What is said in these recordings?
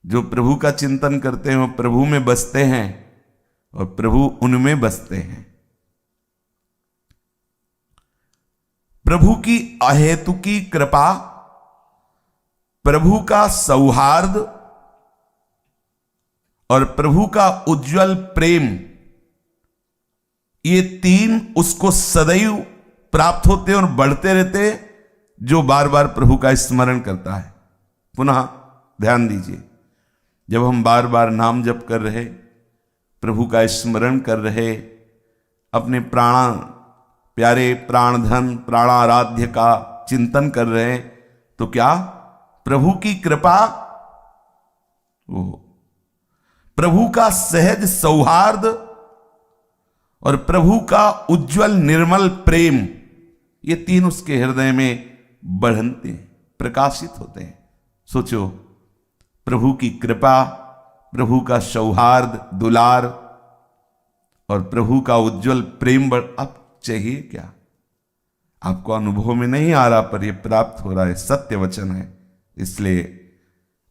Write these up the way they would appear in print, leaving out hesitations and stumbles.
जो प्रभु का चिंतन करते हैं वो प्रभु में बसते हैं और प्रभु उनमें बसते हैं। प्रभु की अहेतुकी कृपा, प्रभु का सौहार्द और प्रभु का उज्जवल प्रेम, ये तीन उसको सदैव प्राप्त होते और बढ़ते रहते जो बार बार प्रभु का स्मरण करता है। पुनः ध्यान दीजिए, जब हम बार बार नाम जप कर रहे, प्रभु का स्मरण कर रहे, अपने प्यारे प्राणधन प्राणाराध्य का चिंतन कर रहे, तो क्या प्रभु की कृपा, वो प्रभु का सहज सौहार्द और प्रभु का उज्जवल निर्मल प्रेम, ये तीन उसके हृदय में बढ़ते हैं, प्रकाशित होते हैं। सोचो, प्रभु की कृपा, प्रभु का सौहार्द दुलार और प्रभु का उज्जवल प्रेम अब चाहिए क्या? आपको अनुभव में नहीं आ रहा, पर यह प्राप्त हो रहा है, सत्य वचन है। इसलिए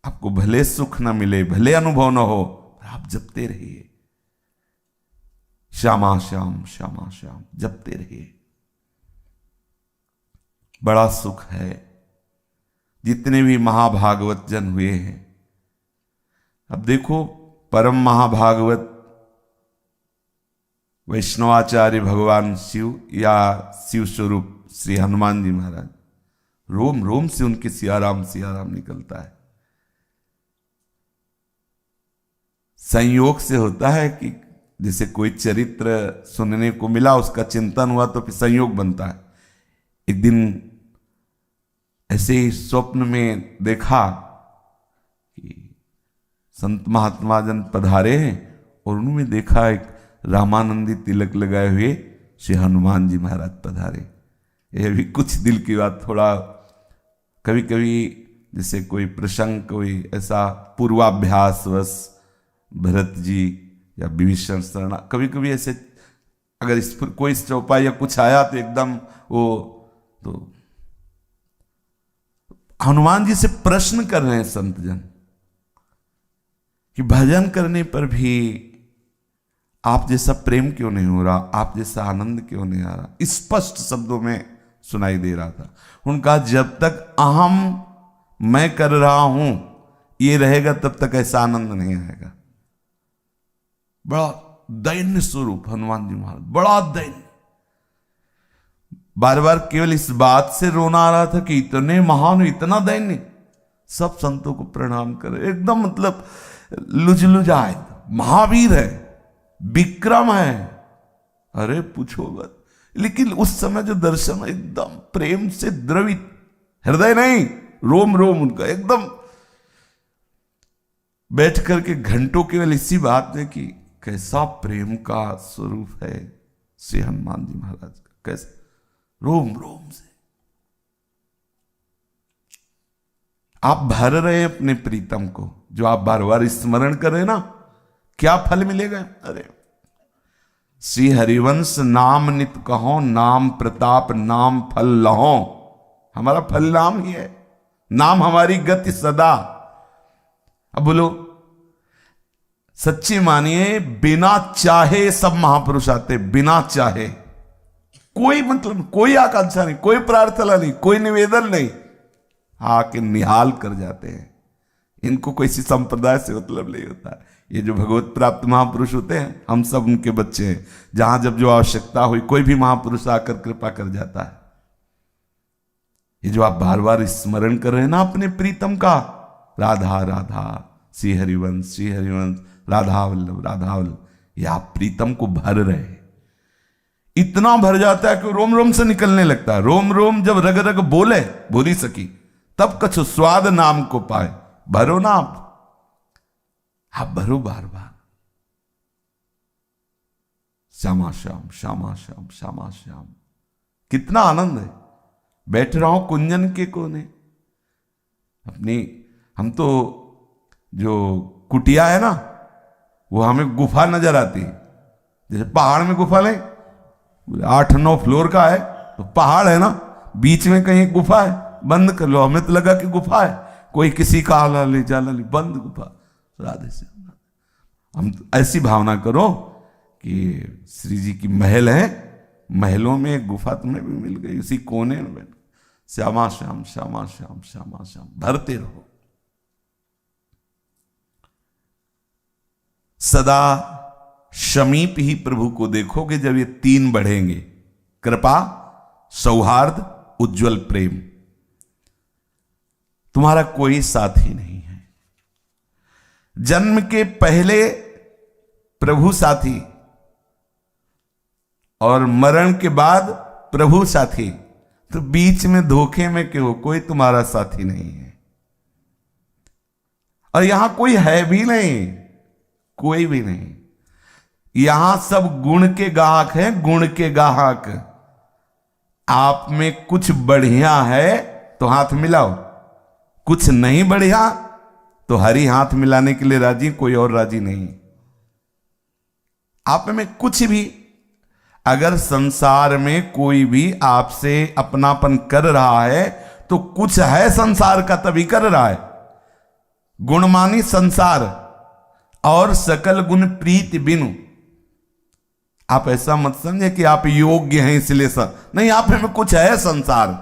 आपको भले सुख न मिले, भले अनुभव न हो, आप जपते रहिए, श्यामा श्याम श्यामा श्याम जपते रहिए। बड़ा सुख है। जितने भी महाभागवत जन हुए हैं, अब देखो, परम महाभागवत वैष्णवाचार्य भगवान शिव या शिव स्वरूप श्री हनुमान जी महाराज, रोम रोम से उनके सियाराम सियाराम निकलता है। संयोग से होता है कि जैसे कोई चरित्र सुनने को मिला, उसका चिंतन हुआ, तो फिर संयोग बनता है। एक दिन ऐसे ही स्वप्न में देखा कि संत महात्मा जन पधारे हैं और उन्होंने देखा एक रामानंदी तिलक लगाए हुए श्री हनुमान जी महाराज पधारे। यह भी कुछ दिल की बात, थोड़ा कभी कभी जैसे कोई प्रसंग, कोई ऐसा पूर्वाभ्यास वश भरत जी या विभीषण शरण, कभी कभी ऐसे अगर इस पर कोई चौपाई या कुछ आया तो एकदम वो, तो हनुमान जी से प्रश्न कर रहे हैं संत जन कि भजन करने पर भी आप जैसा प्रेम क्यों नहीं हो रहा, आप जैसा आनंद क्यों नहीं आ रहा। स्पष्ट शब्दों में सुनाई दे रहा था। उनका जब तक अहम मैं कर रहा हूं ये रहेगा, तब तक ऐसा आनंद नहीं आएगा। बड़ा दैन्य स्वरूप हनुमान जी महाराज, बड़ा दैन्य। बार बार केवल इस बात से रोना आ रहा था कि इतने महान, इतना दैन्य। सब संतों को प्रणाम करे, एकदम मतलब लुजलुजाए, महावीर है, विक्रम है, अरे पूछो मत। लेकिन उस समय जो दर्शन एकदम प्रेम से द्रवित, हृदय नहीं, रोम रोम उनका एकदम, बैठ करके घंटों केवल इसी बात में कि कैसा प्रेम का स्वरूप है श्री हनुमान जी महाराज का, कैसे रोम रोम से आप भर रहे अपने प्रीतम को, जो आप बार बार स्मरण कर रहे ना, क्या फल मिलेगा? अरे श्री हरिवंश नाम नित कहो, नाम प्रताप नाम फल लहो। हमारा फल नाम ही है, नाम हमारी गति सदा। अब बोलो, सच्ची मानिए, बिना चाहे सब महापुरुष आते, बिना चाहे, कोई मतलब कोई आकांक्षा नहीं, कोई प्रार्थना नहीं, कोई निवेदन नहीं, आके निहाल कर जाते हैं। इनको कोई सी संप्रदाय से मतलब नहीं होता। ये जो भगवत प्राप्त महापुरुष होते हैं, हम सब उनके बच्चे हैं। जहां जब जो आवश्यकता हुई, कोई भी महापुरुष आकर कृपा कर जाता है। ये जो आप बार बार स्मरण कर रहे हैं ना अपने प्रीतम का, राधा राधा श्री हरिवंश राधा वल्लभ राधा वल्लभ, ये आप प्रीतम को भर रहे हैं। इतना भर जाता है कि रोम रोम से निकलने लगता है। रोम रोम जब रग रग बोले, बोली सकी, तब कछु स्वाद नाम को पाए। भरो ना आप भरो बार बार, श्यामा श्याम श्यामा श्याम श्यामा श्याम। कितना आनंद है। बैठ रहा हूं कुंजन के कोने अपनी, हम तो जो कुटिया है ना, वो हमें गुफा नजर आती है। जैसे पहाड़ में गुफा नहीं, 8-9 फ्लोर का है तो पहाड़ है ना, बीच में कहीं गुफा है, बंद कर लो। हमें तो लगा कि गुफा है, कोई किसी का आला ले जाला ले, बंद गुफा। राधे श्याम। हम ऐसी भावना करो कि श्री जी की महल है, महलों में एक गुफा तुम्हें भी मिल गई, उसी कोने में बैठ श्यामा श्याम श्यामा श्याम श्यामा श्याम भरते रहो। सदा समीप ही प्रभु को देखोगे जब ये तीन बढ़ेंगे, कृपा, सौहार्द, उज्जवल प्रेम। तुम्हारा कोई साथी नहीं है। जन्म के पहले प्रभु साथी और मरण के बाद प्रभु साथी, तो बीच में धोखे में क्यों? कोई तुम्हारा साथी नहीं है और यहां कोई है भी नहीं, कोई भी नहीं। यहां सब गुण के गाहक हैं, गुण के गाहक। आप में कुछ बढ़िया है तो हाथ मिलाओ, कुछ नहीं बढ़िया तो हरी हाथ मिलाने के लिए राजी, कोई और राजी नहीं। आप में कुछ भी, अगर संसार में कोई भी आपसे अपनापन कर रहा है तो कुछ है संसार का, तभी कर रहा है। गुणमानी संसार और सकल गुण प्रीति बिनु। आप ऐसा मत समझे कि आप योग्य हैं इसलिए नहीं, आप में कुछ है संसार।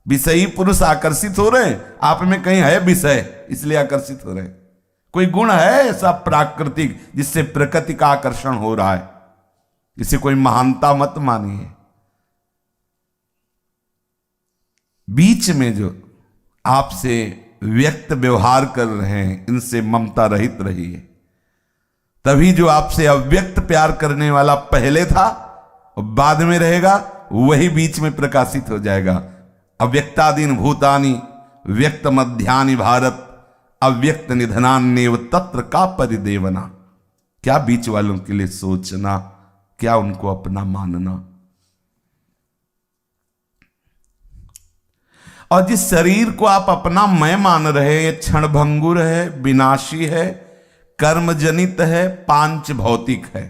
विषयी पुरुष आकर्षित हो रहे हैं, आप में कहीं है विषय इसलिए आकर्षित हो रहे हैं। कोई गुण है ऐसा प्राकृतिक जिससे प्रकृति का आकर्षण हो रहा है, इसे कोई महानता मत मानिए। बीच में जो आपसे व्यक्त व्यवहार कर रहे हैं, इनसे ममता रहित रहिए। तभी जो आपसे अव्यक्त प्यार करने वाला पहले था और बाद में रहेगा, वही बीच में प्रकाशित हो जाएगा। अव्यक्तादीन भूतानि व्यक्त मध्यानि भारत, अव्यक्त निधनान्येव तत्र का परिदेवना। क्या बीच वालों के लिए सोचना, क्या उनको अपना मानना। और जिस शरीर को आप अपना मैं मान रहे हैं, ये क्षणभंगुर है, विनाशी है, कर्मजनित है, पांच भौतिक है।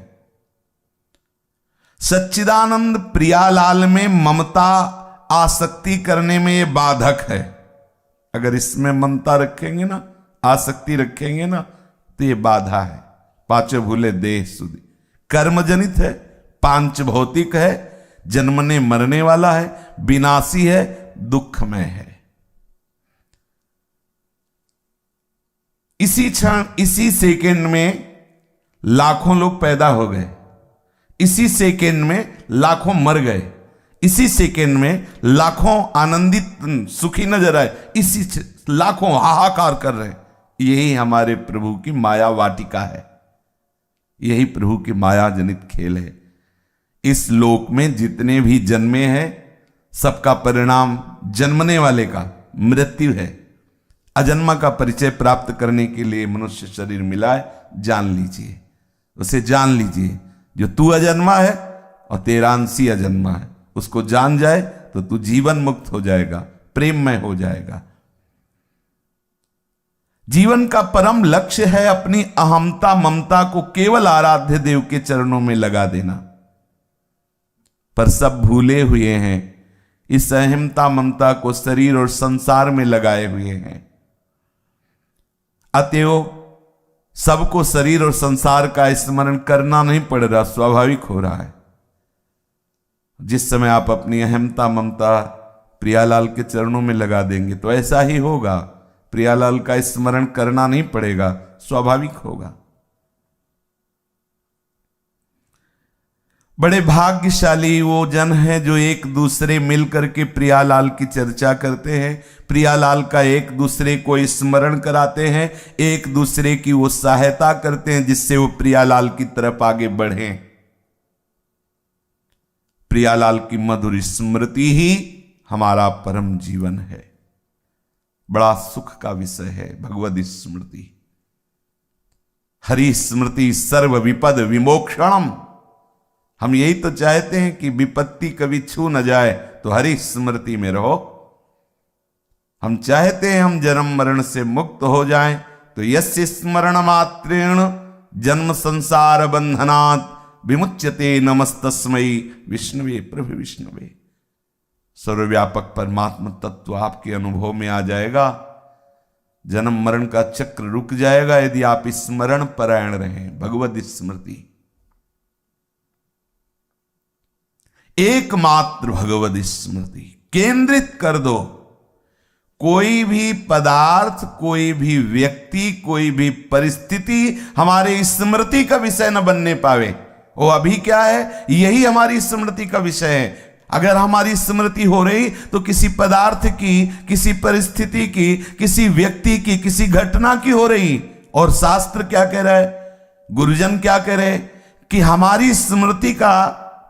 सच्चिदानंद प्रियालाल में ममता आसक्ति करने में ये बाधक है। अगर इसमें ममता रखेंगे ना, आसक्ति रखेंगे ना, तो ये बाधा है। पांचों भूले देह सुधी, कर्मजनित है, पांच भौतिक है, जन्मने मरने वाला है, विनाशी है, दुखमय है। इसी क्षण, इसी सेकेंड में लाखों लोग पैदा हो गए, इसी सेकेंड में लाखों मर गए, इसी सेकेंड में लाखों आनंदित सुखी नजर आए, इसी लाखों हाहाकार कर रहे हैं। यही हमारे प्रभु की माया वाटिका है, यही प्रभु की माया जनित खेल है। इस लोक में जितने भी जन्मे हैं, सबका परिणाम जन्मने वाले का मृत्यु है। अजन्मा का परिचय प्राप्त करने के लिए मनुष्य शरीर मिला है, जान लीजिए, उसे जान लीजिए। जो तू अजन्मा है और तेरा अंशी अजन्मा है, उसको जान जाए तो तू जीवन मुक्त हो जाएगा, प्रेममय हो जाएगा। जीवन का परम लक्ष्य है अपनी अहमता ममता को केवल आराध्य देव के चरणों में लगा देना। पर सब भूले हुए हैं, इस अहमता ममता को शरीर और संसार में लगाए हुए हैं। अतएव सबको शरीर और संसार का स्मरण करना नहीं पड़ रहा, स्वाभाविक हो रहा है। जिस समय आप अपनी अहमता ममता प्रियालाल के चरणों में लगा देंगे तो ऐसा ही होगा। प्रियालाल का स्मरण करना नहीं पड़ेगा, स्वाभाविक होगा। बड़े भाग्यशाली वो जन हैं जो एक दूसरे मिलकर के प्रियालाल की चर्चा करते हैं, प्रियालाल का एक दूसरे को स्मरण कराते हैं, एक दूसरे की वो सहायता करते हैं जिससे वो प्रियालाल की तरफ आगे बढ़ें। प्रियालाल की मधुर स्मृति ही हमारा परम जीवन है। बड़ा सुख का विषय है भगवद स्मृति। हरि स्मृति सर्व विपद विमोक्षणम। हम यही तो चाहते हैं कि विपत्ति कभी छू न जाए, तो हरि स्मृति में रहो। हम चाहते हैं हम जन्म मरण से मुक्त हो जाएं, तो यस्य स्मरण मात्रेण जन्म संसार बंधनात् विमुच्यते नमस्तस्मै विष्णुवे प्रभु विष्णुवे। सर्वव्यापक परमात्मा तत्व आपके अनुभव में आ जाएगा जन्म मरण का चक्र रुक जाएगा यदि आप स्मरण परायण रहें। भगवत स्मृति, एकमात्र भगवत स्मृति केंद्रित कर दो। कोई भी पदार्थ, कोई भी व्यक्ति, कोई भी परिस्थिति हमारे स्मृति का विषय न बनने पावे। वो अभी क्या है, यही हमारी स्मृति का विषय है। अगर हमारी स्मृति हो रही तो किसी पदार्थ की, किसी परिस्थिति की, किसी व्यक्ति की, किसी घटना की हो रही। और शास्त्र क्या कह रहा है, गुरुजन क्या कह रहे कि हमारी स्मृति का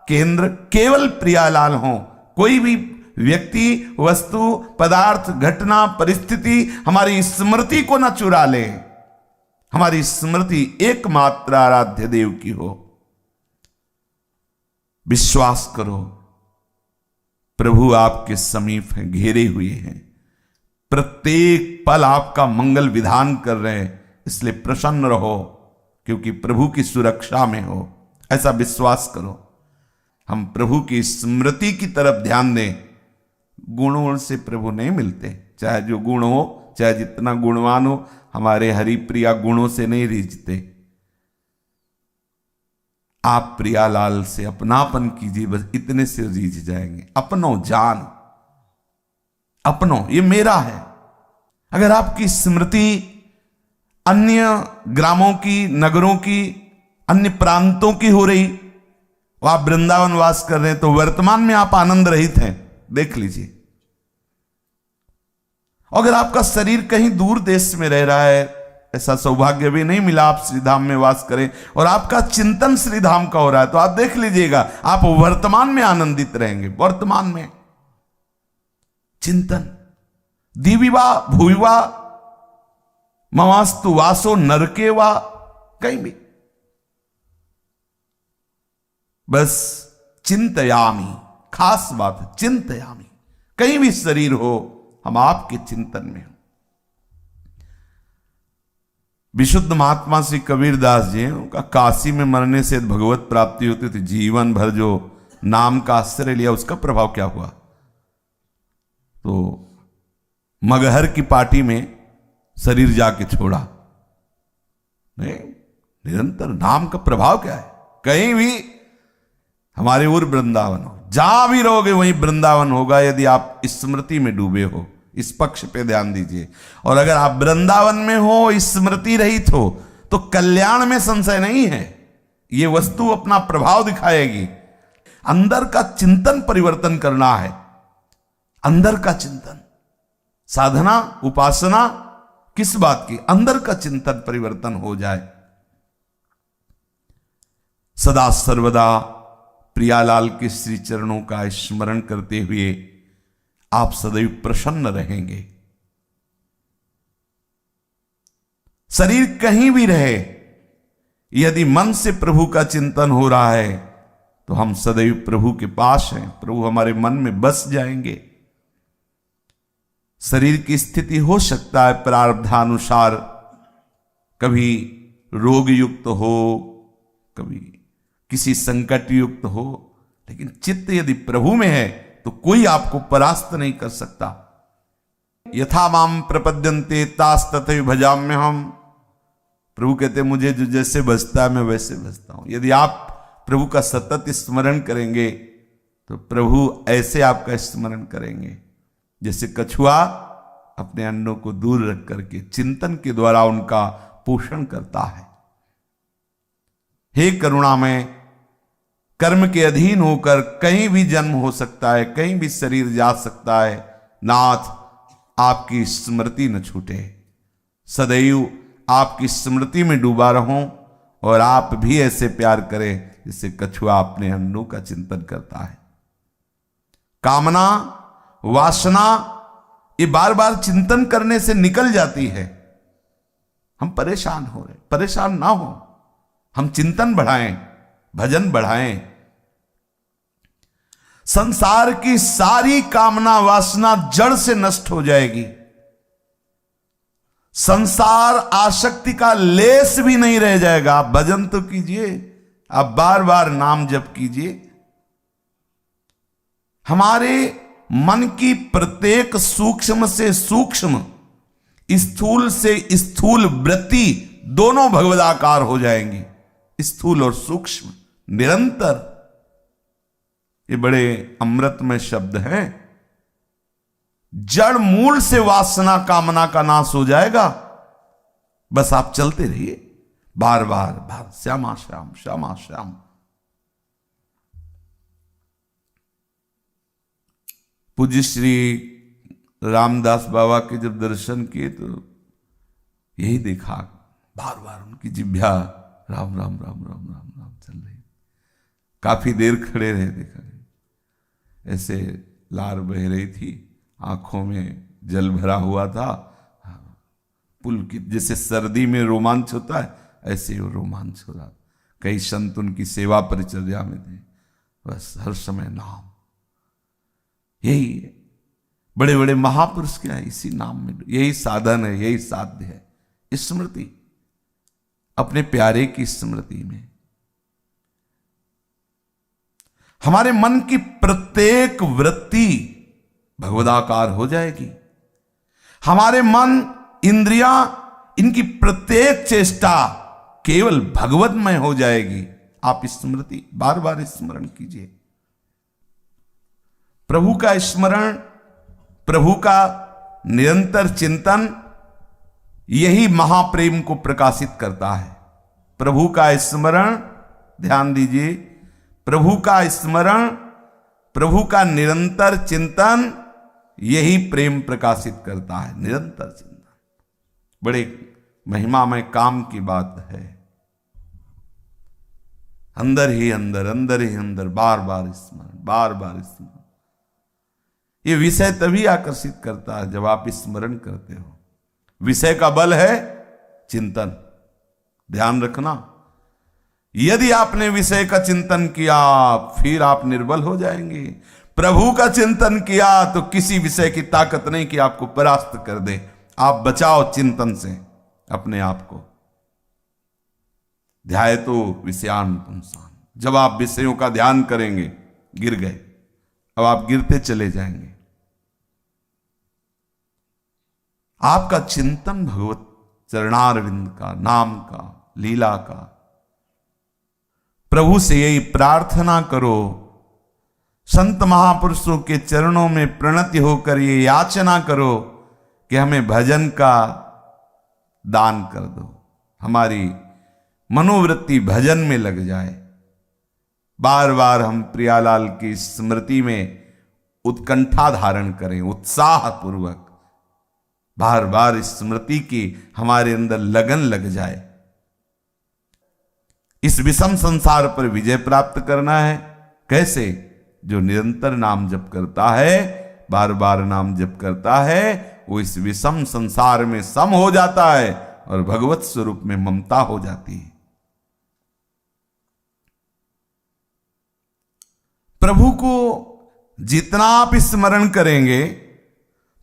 केंद्र केवल प्रियालाल हो। कोई भी व्यक्ति, वस्तु, पदार्थ, घटना, परिस्थिति हमारी स्मृति को न चुरा ले। हमारी स्मृति एकमात्र आराध्य देव की हो। विश्वास करो, प्रभु आपके समीप हैं, घेरे हुए हैं, प्रत्येक पल आपका मंगल विधान कर रहे हैं। इसलिए प्रसन्न रहो, क्योंकि प्रभु की सुरक्षा में हो, ऐसा विश्वास करो। हम प्रभु की स्मृति की तरफ ध्यान दें। गुणों से प्रभु नहीं मिलते, चाहे जो गुण हो, चाहे जितना गुणवान हो, हमारे हरिप्रिया गुणों से नहीं रीझते। आप प्रियालाल से अपनापन कीजिए, बस इतने से रीझ जाएंगे। अपनो जान, अपनो, ये मेरा है। अगर आपकी स्मृति अन्य ग्रामों की, नगरों की, अन्य प्रांतों की हो रही, आप वृंदावन वास कर रहे हैं, तो वर्तमान में आप आनंद रहित हैं, देख लीजिए। अगर आपका शरीर कहीं दूर देश में रह रहा है, ऐसा सौभाग्य भी नहीं मिला आप श्रीधाम में वास करें, और आपका चिंतन श्रीधाम का हो रहा है, तो आप देख लीजिएगा आप वर्तमान में आनंदित रहेंगे। वर्तमान में चिंतन, दिविवा भूविवा मवास्तु वासो नरके वा, कहीं भी बस चिंतयामी, खास बात है चिंतयामी। कहीं भी शरीर हो, हम आपके चिंतन में हो। विशुद्ध महात्मा श्री कबीरदास जी हैं, उनका काशी में मरने से भगवत प्राप्ति होती थी। जीवन भर जो नाम का आश्रय लिया, उसका प्रभाव क्या हुआ, तो मगहर की पार्टी में शरीर जाके छोड़ा। नहीं, निरंतर नाम का प्रभाव क्या है। कहीं भी हमारे और वृंदावन हो, जहां भी रहोगे वहीं वृंदावन होगा, यदि आप स्मृति में डूबे हो। इस पक्ष पे ध्यान दीजिए। और अगर आप वृंदावन में हो, स्मृति रहित हो, तो कल्याण में संशय नहीं है। ये वस्तु अपना प्रभाव दिखाएगी। अंदर का चिंतन परिवर्तन करना है, अंदर का चिंतन। साधना, उपासना किस बात की, अंदर का चिंतन परिवर्तन हो जाए। सदा सर्वदा प्रियालाल के श्री चरणों का स्मरण करते हुए आप सदैव प्रसन्न रहेंगे। शरीर कहीं भी रहे, यदि मन से प्रभु का चिंतन हो रहा है, तो हम सदैव प्रभु के पास हैं, प्रभु हमारे मन में बस जाएंगे। शरीर की स्थिति हो सकता है प्रारब्धानुसार, कभी रोग युक्त हो, कभी किसी संकट युक्त हो, लेकिन चित्त यदि प्रभु में है तो कोई आपको परास्त नहीं कर सकता। यथा माम प्रपद्यन्ते तास तथैव भजाम्य हम। प्रभु कहते मुझे जो जैसे बजता है मैं वैसे बजता हूं। यदि आप प्रभु का सतत स्मरण करेंगे तो प्रभु ऐसे आपका स्मरण करेंगे जैसे कछुआ अपने अन्नों को दूर रख करके चिंतन के द्वारा उनका पोषण करता है। हे करुणामय, कर्म के अधीन होकर कहीं भी जन्म हो सकता है, कहीं भी शरीर जा सकता है। नाथ, आपकी स्मृति न छूटे, सदैव आपकी स्मृति में डूबा रहूं, और आप भी ऐसे प्यार करें जैसे कछुआ अपने अन्नों का चिंतन करता है। कामना, वासना ये बार बार चिंतन करने से निकल जाती है। हम परेशान हो रहे, परेशान ना हो, हम चिंतन बढ़ाएं, भजन बढ़ाएं। संसार की सारी कामना वासना जड़ से नष्ट हो जाएगी। संसार आसक्ति का लेस भी नहीं रह जाएगा। आप भजन तो कीजिए, आप बार बार नाम जप कीजिए। हमारे मन की प्रत्येक सूक्ष्म से सूक्ष्म स्थूल से स्थूल वृत्ति दोनों भगवदाकार हो जाएंगी, स्थूल और सूक्ष्म, निरंतर। ये बड़े अमृतमय शब्द हैं। जड़ मूल से वासना कामना का नाश हो जाएगा। बस आप चलते रहिए बार बार बार, श्यामा श्याम श्यामा श्याम। पूज्य श्री रामदास बाबा के जब दर्शन किए तो यही देखा, बार बार उनकी जिह्वा राम राम राम राम राम राम चल रही। काफी देर खड़े रहे, देखा ऐसे लार बह रही थी, आंखों में जल भरा हुआ था। पुलकित, जैसे सर्दी में रोमांच होता है ऐसे वो रोमांच हो रहा। कई संत उनकी सेवा परिचर्या में थे, बस हर समय नाम। यही है, बड़े बड़े महापुरुष क्या है, इसी नाम में, यही साधन है, यही साध्य है। स्मृति, अपने प्यारे की स्मृति में हमारे मन की प्रत्येक वृत्ति भगवदाकार हो जाएगी। हमारे मन, इंद्रियां, इनकी प्रत्येक चेष्टा केवल भगवतमय हो जाएगी। आप स्मृति बार बार स्मरण कीजिए। प्रभु का स्मरण, प्रभु का निरंतर चिंतन, यही महाप्रेम को प्रकाशित करता है। प्रभु का स्मरण, ध्यान दीजिए, प्रभु का स्मरण, प्रभु का निरंतर चिंतन, यही प्रेम प्रकाशित करता है। निरंतर चिंतन बड़े महिमामय काम की बात है। अंदर ही अंदर, अंदर ही अंदर, बार बार स्मरण, बार बार स्मरण। ये विषय तभी आकर्षित करता है जब आप स्मरण करते हो। विषय का बल है चिंतन, ध्यान रखना। यदि आपने विषय का चिंतन किया फिर आप निर्बल हो जाएंगे। प्रभु का चिंतन किया तो किसी विषय की ताकत नहीं कि आपको परास्त कर दे। आप बचाओ चिंतन से अपने आप को। ध्याय तो विषयान पुंसान, जब आप विषयों का ध्यान करेंगे गिर गए, अब आप गिरते चले जाएंगे। आपका चिंतन भगवत चरणारविंद का, नाम का, लीला का। प्रभु से यही प्रार्थना करो, संत महापुरुषों के चरणों में प्रणति होकर ये याचना करो कि हमें भजन का दान कर दो, हमारी मनोवृत्ति भजन में लग जाए। बार बार हम प्रियालाल की स्मृति में उत्कंठा धारण करें, उत्साह पूर्वक बार बार स्मृति की हमारे अंदर लगन लग जाए। इस विषम संसार पर विजय प्राप्त करना है। कैसे? जो निरंतर नाम जप करता है, बार बार नाम जप करता है, वो इस विषम संसार में सम हो जाता है और भगवत स्वरूप में ममता हो जाती है। प्रभु को जितना आप स्मरण करेंगे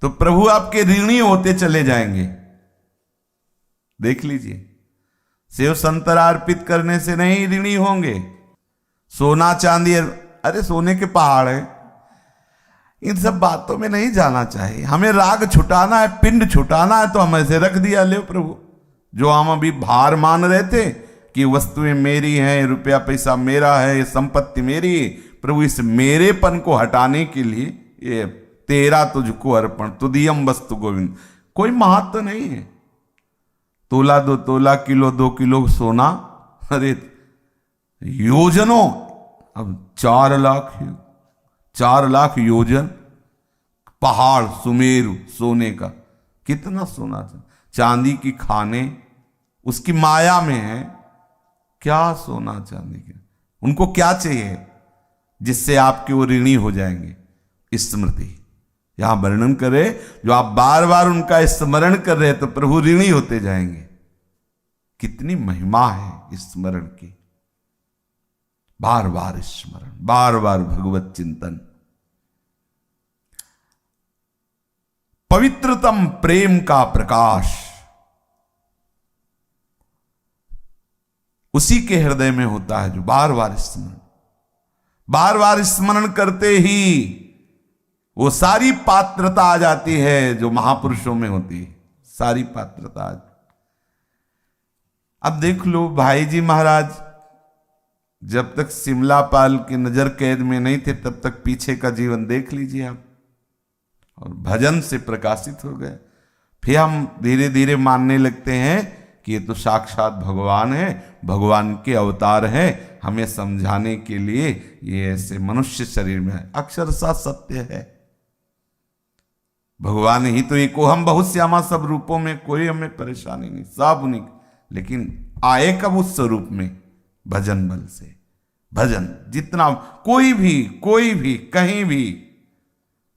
तो प्रभु आपके ऋणी होते चले जाएंगे। देख लीजिए, सेव संतरा अर्पित करने से नहीं ऋणी होंगे। सोना चांदी, अरे सोने के पहाड़ है, इन सब बातों में नहीं जाना चाहिए। हमें राग छुटाना है, पिंड छुटाना है, तो हम ऐसे रख दिया, ले प्रभु। जो हम अभी भार मान रहे थे कि वस्तुएं मेरी हैं, रुपया पैसा मेरा है, ये संपत्ति मेरी है, प्रभु इस मेरेपन को हटाने के लिए ये तेरा तुझको अर्पण, तुदियम वस्तु गोविंद। कोई महत्व नहीं है। तोला 2 तोला, किलो 2 किलो सोना, अरे योजनों, अब 4 लाख योजन पहाड़ सुमेरु सोने का। कितना सोना था, चांदी की खाने उसकी माया में है। क्या सोना चांदी के, उनको क्या चाहिए जिससे आपके वो ऋणी हो जाएंगे। स्मृति यहां वर्णन करे, जो आप बार बार उनका स्मरण कर रहे हैं तो प्रभु ऋणी होते जाएंगे। कितनी महिमा है स्मरण की। बार बार स्मरण, बार बार भगवत चिंतन। पवित्रतम प्रेम का प्रकाश उसी के हृदय में होता है जो बार बार स्मरण करते ही वो सारी पात्रता आ जाती है जो महापुरुषों में होती है। सारी पात्रता। अब देख लो भाई जी महाराज जब तक सिमलापाल की नजर कैद में नहीं थे तब तक पीछे का जीवन देख लीजिए आप, और भजन से प्रकाशित हो गए। फिर हम धीरे धीरे मानने लगते हैं कि ये तो साक्षात भगवान है, भगवान के अवतार हैं, हमें समझाने के लिए ये ऐसे मनुष्य शरीर में है। अक्षरशः सत्य है, भगवान ही तो एको हम बहुत श्यामा, सब रूपों में कोई हमें परेशानी नहीं, सब उन्हीं, लेकिन आए कब उस स्वरूप में? भजन बल से। भजन जितना कोई भी कहीं भी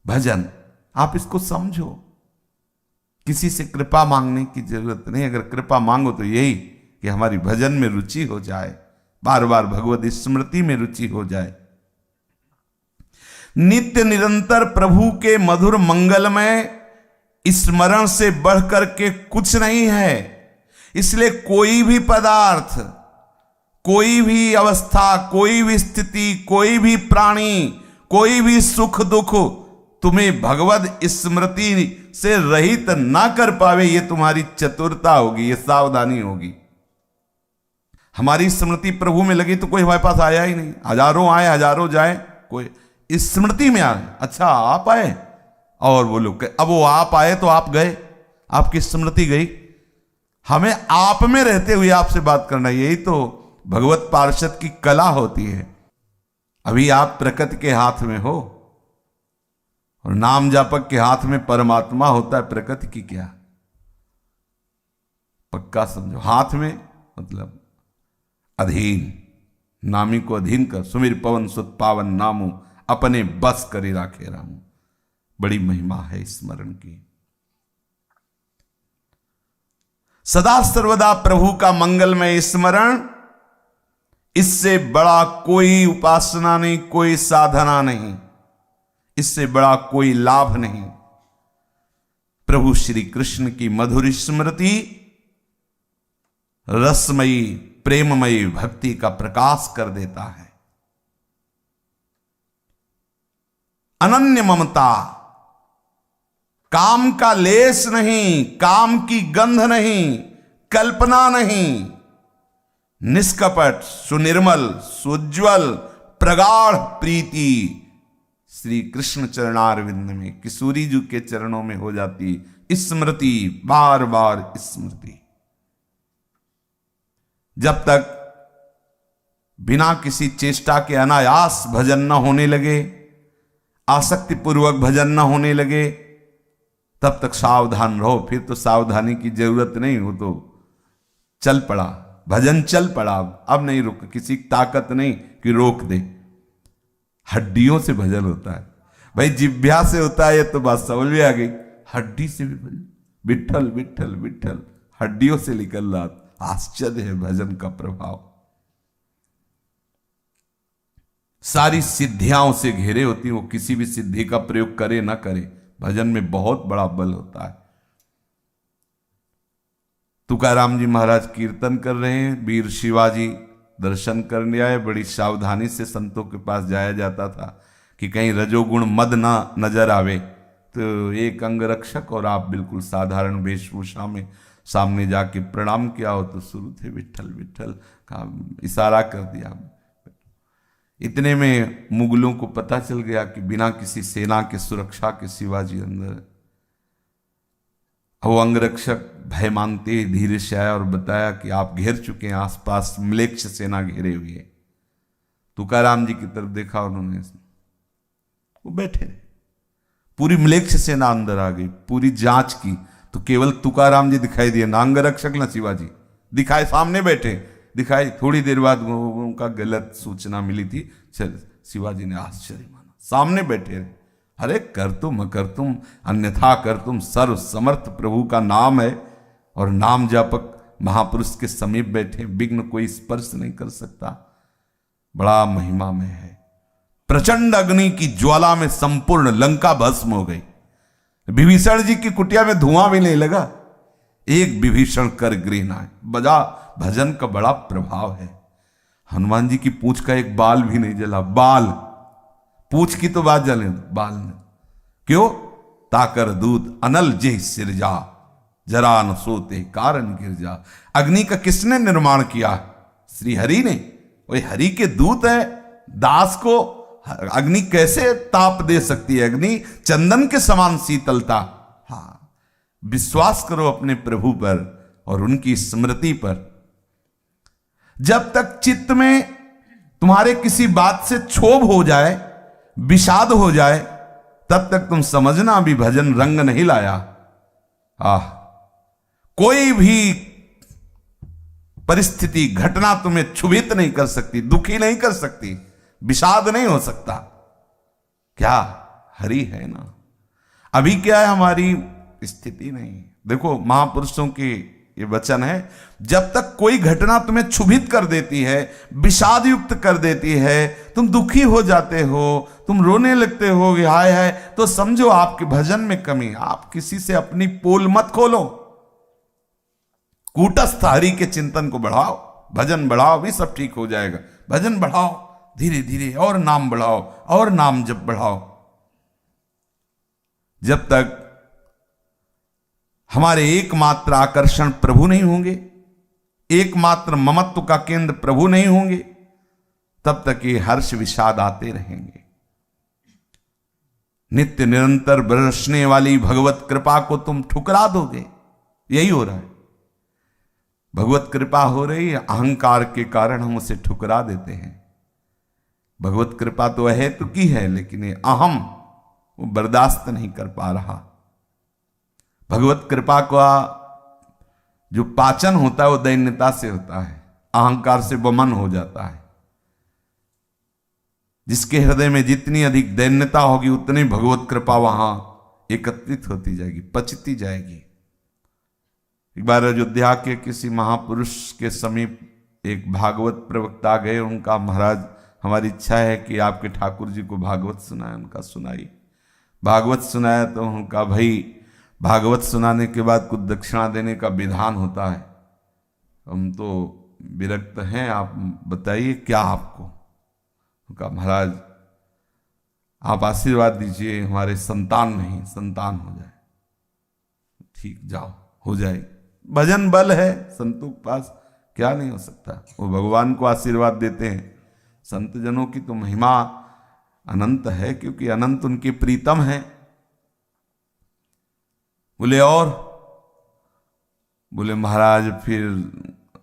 भजन, आप इसको समझो। किसी से कृपा मांगने की जरूरत नहीं, अगर कृपा मांगो तो यही कि हमारी भजन में रुचि हो जाए, बार बार भगवत स्मृति में रुचि हो जाए। नित्य निरंतर प्रभु के मधुर मंगलमय स्मरण से बढ़कर के कुछ नहीं है। इसलिए कोई भी पदार्थ, कोई भी अवस्था, कोई भी स्थिति, कोई भी प्राणी, कोई भी सुख दुख तुम्हें भगवत स्मृति से रहित ना कर पावे, ये तुम्हारी चतुरता होगी, ये सावधानी होगी। हमारी स्मृति प्रभु में लगी तो कोई हमारे पास आया ही नहीं, हजारों आए हजारों जाए, कोई स्मृति में आए। अच्छा आप आए, और वो लोग अब वो आप आए तो आप गए, आपकी स्मृति गई। हमें आप में रहते हुए आपसे बात करना, यही तो भगवत पार्षद की कला होती है। अभी आप प्रकृति के हाथ में हो और नाम जापक के हाथ में परमात्मा होता है, प्रकृति की क्या? पक्का समझो, हाथ में मतलब अधीन, नामी को अधीन कर, सुमिर पवन सुत पावन नामो, अपने बस करी राखे रामू। बड़ी महिमा है स्मरण की। सदा सर्वदा प्रभु का मंगलमय स्मरण, इससे बड़ा कोई उपासना नहीं, कोई साधना नहीं, इससे बड़ा कोई लाभ नहीं। प्रभु श्री कृष्ण की मधुर स्मृति रसमयी प्रेममयी भक्ति का प्रकाश कर देता है। अनन्य ममता, काम का लेस नहीं, काम की गंध नहीं, कल्पना नहीं, निष्कपट सुनिर्मल सुज्ज्वल प्रगाढ़ प्रीति श्री कृष्ण चरणारविंद में, किशोरी जी के चरणों में हो जाती स्मृति, बार बार स्मृति। जब तक बिना किसी चेष्टा के अनायास भजन न होने लगे, आसक्ति पूर्वक भजन न होने लगे, तब तक सावधान रहो। फिर तो सावधानी की जरूरत नहीं, हो तो चल पड़ा भजन, चल पड़ा, अब नहीं रुक, किसी की ताकत नहीं कि रोक दे। हड्डियों से भजन होता है भाई, जिभ्या से होता है, ये तो बात समझ में आ गई। हड्डी से भी भजन, विठल विठल विठल हड्डियों से निकल रहा। आश्चर्य है भजन का प्रभाव। सारी सिद्धियां उसे घेरे होती हैं, वो किसी भी सिद्धि का प्रयोग करे ना करे, भजन में बहुत बड़ा बल होता है। तुकाराम जी महाराज कीर्तन कर रहे हैं, वीर शिवाजी दर्शन करने आए। बड़ी सावधानी से संतों के पास जाया जाता था कि कहीं रजोगुण मद ना नजर आवे, तो एक अंगरक्षक और आप बिल्कुल साधारण वेशभूषा में सामने जाके प्रणाम किया हो तो शुरू थे विठल विठल का इशारा कर दिया। इतने में मुगलों को पता चल गया कि बिना किसी सेना के सुरक्षा के शिवाजी अंदर। वो अंगरक्षक भय मानते ही धीरे से आया और बताया कि आप घेर चुके हैं, आसपास म्लेच्छ सेना घेरे हुई है। तुकाराम जी की तरफ देखा उन्होंने, वो बैठे रहे, पूरी म्लेच्छ सेना अंदर आ गई। पूरी जांच की तो केवल तुकाराम जी दिखाई दिए, ना अंगरक्षक ना शिवाजी दिखाए, सामने बैठे दिखाई। थोड़ी देर बाद उनका गलत सूचना मिली थी, चल शिवाजी ने आश्चर्य माना, सामने बैठे रहे। अरे कर तुम अकर तुम अन्यथा कर तुम, सर्व समर्थ प्रभु का नाम है और नाम जापक महापुरुष के समीप बैठे, विघ्न कोई स्पर्श नहीं कर सकता। बड़ा महिमा में है। प्रचंड अग्नि की ज्वाला में संपूर्ण लंका भस्म हो गई। विभीषण जी की कुटिया में धुआं भी नहीं लगा, एक विभीषण कर गृह नाय। बजा भजन का बड़ा प्रभाव है। हनुमान जी की पूंछ का एक बाल भी नहीं जला, बाल, पूंछ की तो बात जले, बाल ने क्यों? ताकर दूत अनल जे सिरजा, जरा न सोते कारण गिर जा। अग्नि का किसने निर्माण किया? श्री हरि ने। वही हरि के दूत है, दास को अग्नि कैसे ताप दे सकती है? अग्नि चंदन के समान शीतलता। हाँ, विश्वास करो अपने प्रभु पर और उनकी स्मृति पर। जब तक चित्त में तुम्हारे किसी बात से क्षोभ हो जाए, विषाद हो जाए, तब तक तुम समझना अभी भजन रंग नहीं लाया। कोई भी परिस्थिति, घटना तुम्हें क्षुभित नहीं कर सकती, दुखी नहीं कर सकती, विषाद नहीं हो सकता। क्या? हरि है ना। अभी क्या है हमारी स्थिति? नहीं। देखो महापुरुषों के ये वचन है, जब तक कोई घटना तुम्हें क्षुभित कर देती है, विषाद युक्त कर देती है, तुम दुखी हो जाते हो, तुम रोने लगते हो कि हाय हाय, तो समझो आपके भजन में कमी। आप किसी से अपनी पोल मत खोलो, कूटस्थ हरि के चिंतन को बढ़ाओ, भजन बढ़ाओ, भी सब ठीक हो जाएगा। भजन बढ़ाओ धीरे धीरे, और नाम बढ़ाओ, और नाम जप बढ़ाओ। जब तक हमारे एकमात्र आकर्षण प्रभु नहीं होंगे, एकमात्र ममत्व का केंद्र प्रभु नहीं होंगे, तब तक ये हर्ष विषाद आते रहेंगे। नित्य निरंतर बरसने वाली भगवत कृपा को तुम ठुकरा दोगे। यही हो रहा है। भगवत कृपा हो रही है, अहंकार के कारण हम उसे ठुकरा देते हैं। भगवत कृपा तो है तो की है, लेकिन ये अहम वो बर्दाश्त नहीं कर पा रहा। भगवत कृपा का जो पाचन होता है वो दैन्यता से होता है, अहंकार से वमन हो जाता है। जिसके हृदय में जितनी अधिक दैन्यता होगी, उतनी भगवत कृपा वहां एकत्रित होती जाएगी, पचती जाएगी। एक बार अयोध्या के किसी महापुरुष के समीप एक भागवत प्रवक्ता गए। उनका, महाराज हमारी इच्छा है कि आपके ठाकुर जी को भागवत सुनाए। उनका सुनाई, भागवत सुनाया तो उनका, भाई भागवत सुनाने के बाद कुछ दक्षिणा देने का विधान होता है, हम तो विरक्त हैं, आप बताइए क्या आपको। उनका, महाराज आप आशीर्वाद दीजिए हमारे संतान नहीं, संतान हो जाए। ठीक, जाओ, हो जाए। भजन बल है संतों के पास, क्या नहीं हो सकता। वो भगवान को आशीर्वाद देते हैं। संत जनों की तो महिमा अनंत है, क्योंकि अनंत उनके प्रीतम है। बोले और? बोले महाराज फिर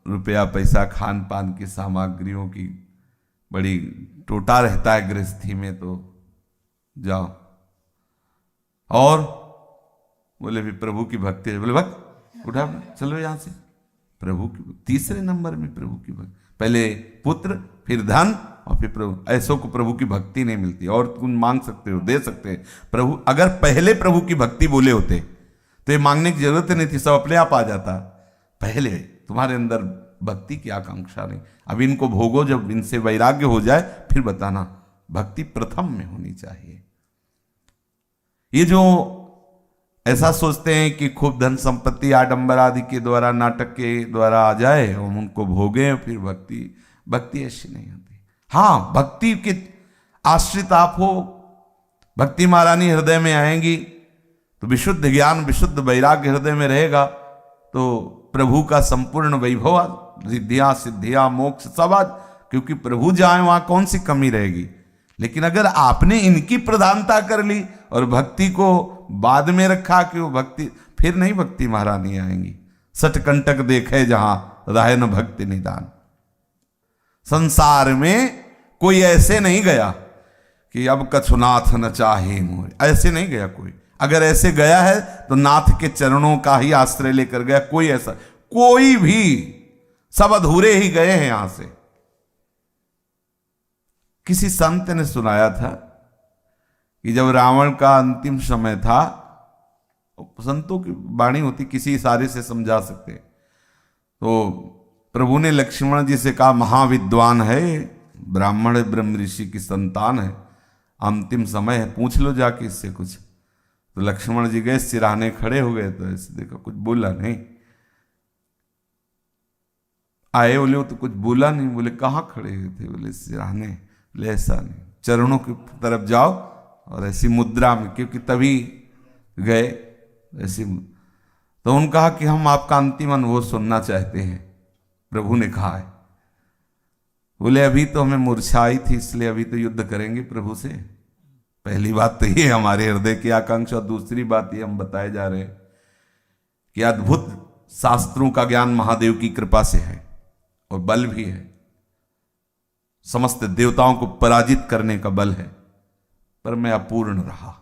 रुपया पैसा, खान पान की सामग्रियों की बड़ी टोटा रहता है गृहस्थी में, तो जाओ। और? बोले भी प्रभु की भक्ति है। बोले भक्त उठा, चलो यहां से। प्रभु की तीसरे नंबर में प्रभु की भक्ति, पहले पुत्र, फिर धन, और फिर प्रभु। ऐसों को प्रभु की भक्ति नहीं मिलती। और तुम मांग सकते हो, दे सकते हैं प्रभु। अगर पहले प्रभु की भक्ति बोले होते तो ये मांगने की जरूरत नहीं थी, सब अपने आप आ जाता। पहले तुम्हारे अंदर भक्ति की आकांक्षा नहीं। अब इनको भोगो, जब इनसे वैराग्य हो जाए फिर बताना। भक्ति प्रथम में होनी चाहिए। ये जो ऐसा सोचते हैं कि खूब धन संपत्ति आडंबर आदि के द्वारा, नाटक के द्वारा आ जाए, हम उनको भोगे फिर भक्ति, भक्ति ऐसी नहीं होती। हाँ, भक्ति के आश्रित आप हो, भक्ति महारानी हृदय में आएंगी तो विशुद्ध ज्ञान, विशुद्ध वैराग्य हृदय में रहेगा, तो प्रभु का संपूर्ण वैभव, रिद्धियां सिद्धियां मोक्ष सब आज, क्योंकि प्रभु जाए वहां कौन सी कमी रहेगी। लेकिन अगर आपने इनकी प्रधानता कर ली और भक्ति को बाद में रखा कि वो भक्ति, फिर नहीं भक्ति महारानी आएंगी। सटकंटक देखे जहां राय न भक्ति निदान। संसार में कोई ऐसे नहीं गया कि अब कछुनाथ न चाहे मोर, ऐसे नहीं गया कोई। अगर ऐसे गया है तो नाथ के चरणों का ही आश्रय लेकर गया। कोई ऐसा, कोई भी, सब अधूरे ही गए हैं यहां से। किसी संत ने सुनाया था कि जब रावण का अंतिम समय था, संतों की वाणी होती, किसी इशारे से समझा सकते, तो प्रभु ने लक्ष्मण जी से कहा, महाविद्वान है, ब्राह्मण ब्रह्म ऋषि की संतान है, अंतिम समय है, पूछ लो जाके इससे कुछ। तो लक्ष्मण जी गए, सिराने खड़े हो गए, तो ऐसे देखा, कुछ बोला नहीं। आए बोले, वो तो कुछ बोला नहीं। बोले कहाँ खड़े हुए थे? बोले सिराने। बोले ऐसा नहीं, चरणों की तरफ जाओ और ऐसी मुद्रा में, क्योंकि तभी गए ऐसी। तो उन्होंने कहा कि हम आपका अंतिम अनुभव सुनना चाहते हैं। प्रभु ने कहा है, बोले अभी तो हमें मूर्छा आई थी, इसलिए अभी तो युद्ध करेंगे प्रभु से। पहली बात तो ये हमारे हृदय की आकांक्षा, और दूसरी बात ये हम बताए जा रहे हैं कि अद्भुत शास्त्रों का ज्ञान महादेव की कृपा से है और बल भी है, समस्त देवताओं को पराजित करने का बल है, पर मैं अपूर्ण रहा,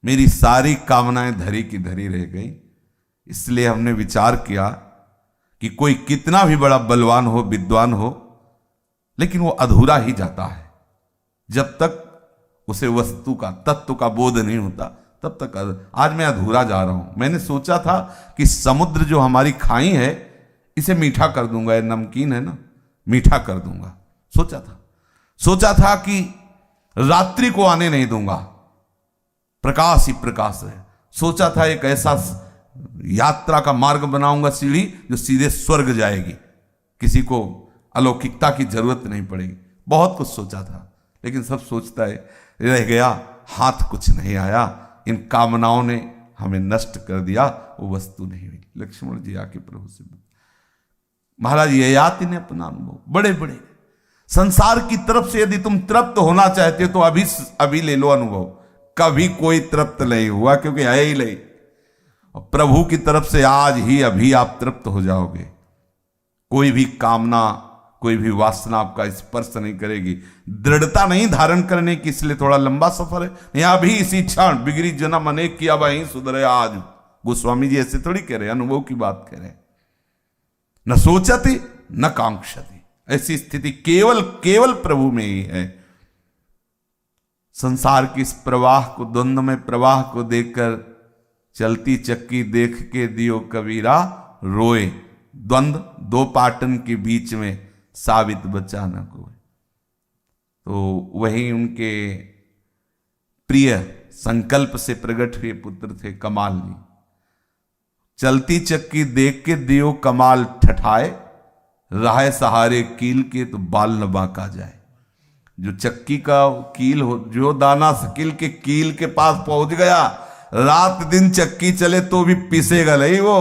मेरी सारी कामनाएं धरी की धरी रह गई। इसलिए हमने विचार किया कि कोई कितना भी बड़ा बलवान हो, विद्वान हो, लेकिन वो अधूरा ही जाता है। जब तक उसे वस्तु का, तत्व का बोध नहीं होता, तब तक। आज मैं अधूरा जा रहा हूं। मैंने सोचा था कि समुद्र जो हमारी खाई है, इसे मीठा कर दूंगा, ये नमकीन है ना, मीठा कर दूंगा। सोचा था कि रात्रि को आने नहीं दूंगा, प्रकाश ही प्रकाश है। सोचा था एक ऐसा यात्रा का मार्ग बनाऊंगा, सीढ़ी जो सीधे स्वर्ग जाएगी, किसी को अलौकिकता की जरूरत नहीं पड़ेगी। बहुत कुछ सोचा था, लेकिन सब सोचता है रह गया, हाथ कुछ नहीं आया। इन कामनाओं ने हमें नष्ट कर दिया, वो वस्तु नहीं हुई। लक्ष्मण जी आके प्रभु से, महाराज ये याद इन्हें अपना अनुभव बड़े बड़े संसार की तरफ से यदि तुम तृप्त होना चाहते हो तो अभी ले लो अनुभव। कभी कोई तृप्त नहीं हुआ, क्योंकि है ही नहीं। और प्रभु की तरफ से आज ही अभी आप तृप्त हो जाओगे। कोई भी कामना, कोई भी वासना आपका स्पर्श नहीं करेगी। दृढ़ता नहीं धारण करने की, इसलिए थोड़ा लंबा सफर है। यहाँ भी इसी क्षण बिगड़ी जन्म अनेक किया वहीं सुधरे आज। गोस्वामी जी ऐसे थोड़ी कह रहे, अनुभव की बात कह रहे। न सोचती न कांक्षती, ऐसी स्थिति केवल प्रभु में ही है। संसार की इस प्रवाह को, द्वंद्व में प्रवाह को देखकर चलती चक्की देख के दियो कबीरा रोए। द्वंद्व दो पाटन के बीच में साबित बचा न कोई। तो वही उनके प्रिय संकल्प से प्रकट हुए पुत्र थे कमाल जी। चलती चक्की देख के दियो कमाल ठठाए, राह सहारे कील के तो बाल न बांका जाए। जो चक्की का कील हो, जो दाना कील के पास पहुंच गया, रात दिन चक्की चले तो भी पिसेगा नहीं वो।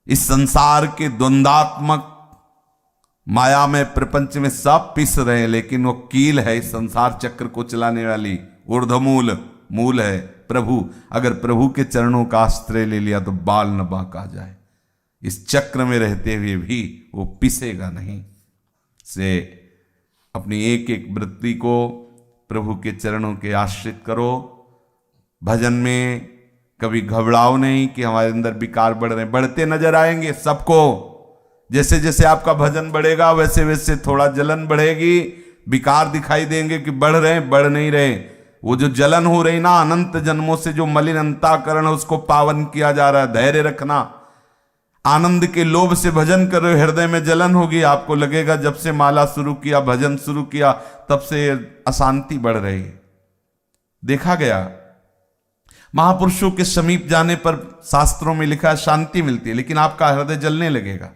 इस संसार के द्वंद्वात्मक माया में, प्रपंच में सब पिस रहे हैं, लेकिन वो कील है इस संसार चक्र को चलाने वाली, ऊर्ध्वमूल मूल है प्रभु। अगर प्रभु के चरणों का आश्रय ले लिया तो बाल न बांका जाए। इस चक्र में रहते हुए भी वो पिसेगा नहीं। से अपनी एक एक वृत्ति को प्रभु के चरणों के आश्रित करो। भजन में कभी घबराओ नहीं कि हमारे अंदर विकार बढ़ रहे हैं। बढ़ते नजर आएंगे सबको। जैसे जैसे आपका भजन बढ़ेगा वैसे वैसे थोड़ा जलन बढ़ेगी, विकार दिखाई देंगे कि बढ़ रहे हैं, बढ़ नहीं रहे। वो जो जलन हो रही ना, अनंत जन्मों से जो मलिन अंतःकरण, उसको पावन किया जा रहा है। धैर्य रखना। आनंद के लोभ से भजन करो, हृदय में जलन होगी। आपको लगेगा जब से माला शुरू किया, भजन शुरू किया, तब से अशांति बढ़ रही है। देखा गया महापुरुषों के समीप जाने पर शास्त्रों में लिखा है शांति मिलती है, लेकिन आपका हृदय जलने लगेगा,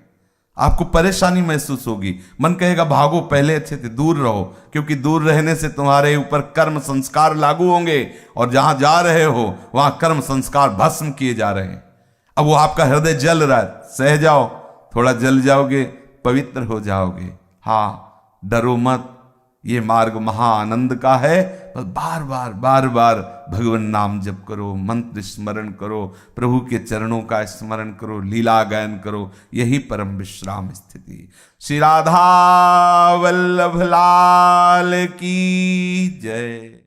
आपको परेशानी महसूस होगी। मन कहेगा भागो, पहले अच्छे थे, दूर रहो, क्योंकि दूर रहने से तुम्हारे ऊपर कर्म संस्कार लागू होंगे, और जहां जा रहे हो वहां कर्म संस्कार भस्म किए जा रहे हैं। अब वो आपका हृदय जल रहा है, सह जाओ, थोड़ा जल जाओगे, पवित्र हो जाओगे। हाँ, डरो मत, ये मार्ग महा आनंद का है। बस बार बार भगवान नाम जप करो, मंत्र स्मरण करो, प्रभु के चरणों का स्मरण करो, लीला गायन करो, यही परम विश्राम स्थिति। श्री राधा वल्लभ लाल की जय।